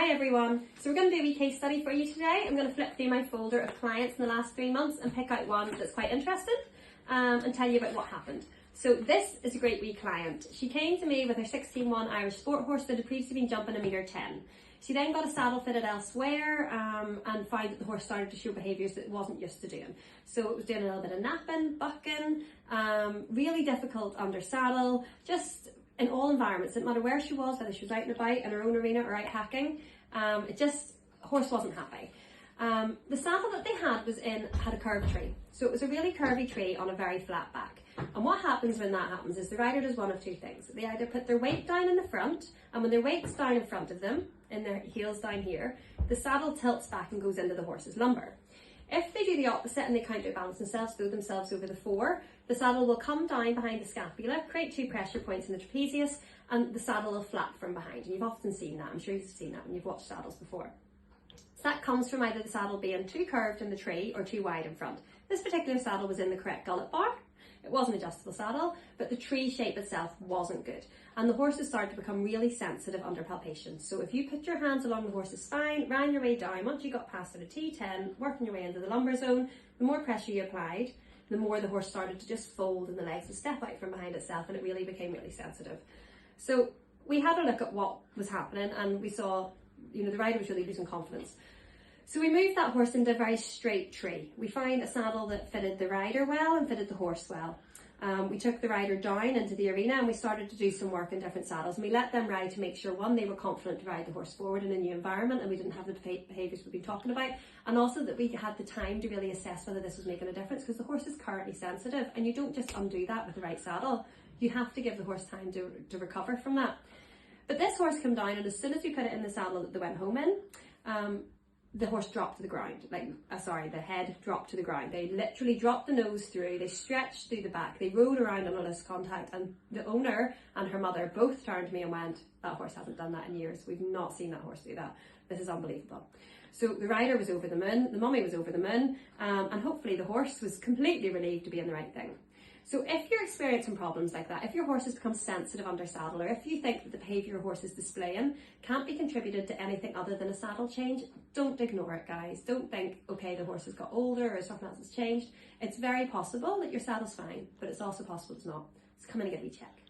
Hi everyone, so we're going to do a wee case study for you today. I'm going to flip through my folder of clients in the last 3 months and pick out one that's quite interesting and tell you about what happened. So this is a great wee client. She came to me with her 16-1 Irish sport horse that had previously been jumping 1.10 m. She then got a saddle fitted elsewhere and found that the horse started to show behaviours that it wasn't used to doing. So it was doing a little bit of napping, bucking, really difficult under saddle, just in all environments. It didn't matter where she was, whether she was out and about in her own arena or out hacking. Horse wasn't happy. The saddle that they had a curved tree. So it was a really curvy tree on a very flat back. And what happens when that happens is the rider does one of two things. They either put their weight down in the front, and when their weight's down in front of them, in their heels down here, the saddle tilts back and goes into the horse's lumbar. If they do the opposite and they counterbalance themselves, throw themselves over the fore, the saddle will come down behind the scapula, create 2 pressure points in the trapezius, and the saddle will flap from behind. And you've often seen that. I'm sure you've seen that when you've watched saddles before. So that comes from either the saddle being too curved in the tree or too wide in front. This particular saddle was in the correct gullet bar. It was an adjustable saddle, but the tree shape itself wasn't good. And the horses started to become really sensitive under palpation. So if you put your hands along the horse's spine, ran your way down, once you got past it a T10, working your way into the lumbar zone, the more pressure you applied, the more the horse started to just fold and the legs would step out from behind itself, and it really became really sensitive. So we had a look at what was happening, and we saw, the rider was really losing confidence. So we moved that horse into a very straight tree. We found a saddle that fitted the rider well and fitted the horse well. We took the rider down into the arena and we started to do some work in different saddles. And we let them ride to make sure, one, they were confident to ride the horse forward in a new environment and we didn't have the behaviours we've been talking about. And also that we had the time to really assess whether this was making a difference, because the horse is currently sensitive and you don't just undo that with the right saddle. You have to give the horse time to recover from that. But this horse came down, and as soon as we put it in the saddle that they went home in, the horse dropped to the ground. The head dropped to the ground. They literally dropped the nose through, they stretched through the back, they rode around on a loose contact, and the owner and her mother both turned to me and went, "That horse hasn't done that in years. We've not seen that horse do that. This is unbelievable." So the rider was over the moon, the mummy was over the moon, and hopefully the horse was completely relieved to be in the right thing. So if you're experiencing problems like that, if your horse has become sensitive under saddle, or if you think that the behaviour your horse is displaying can't be contributed to anything other than a saddle change, don't ignore it, guys. Don't think, okay, the horse has got older or something else has changed. It's very possible that your saddle's fine, but it's also possible it's not. So come in and get me check.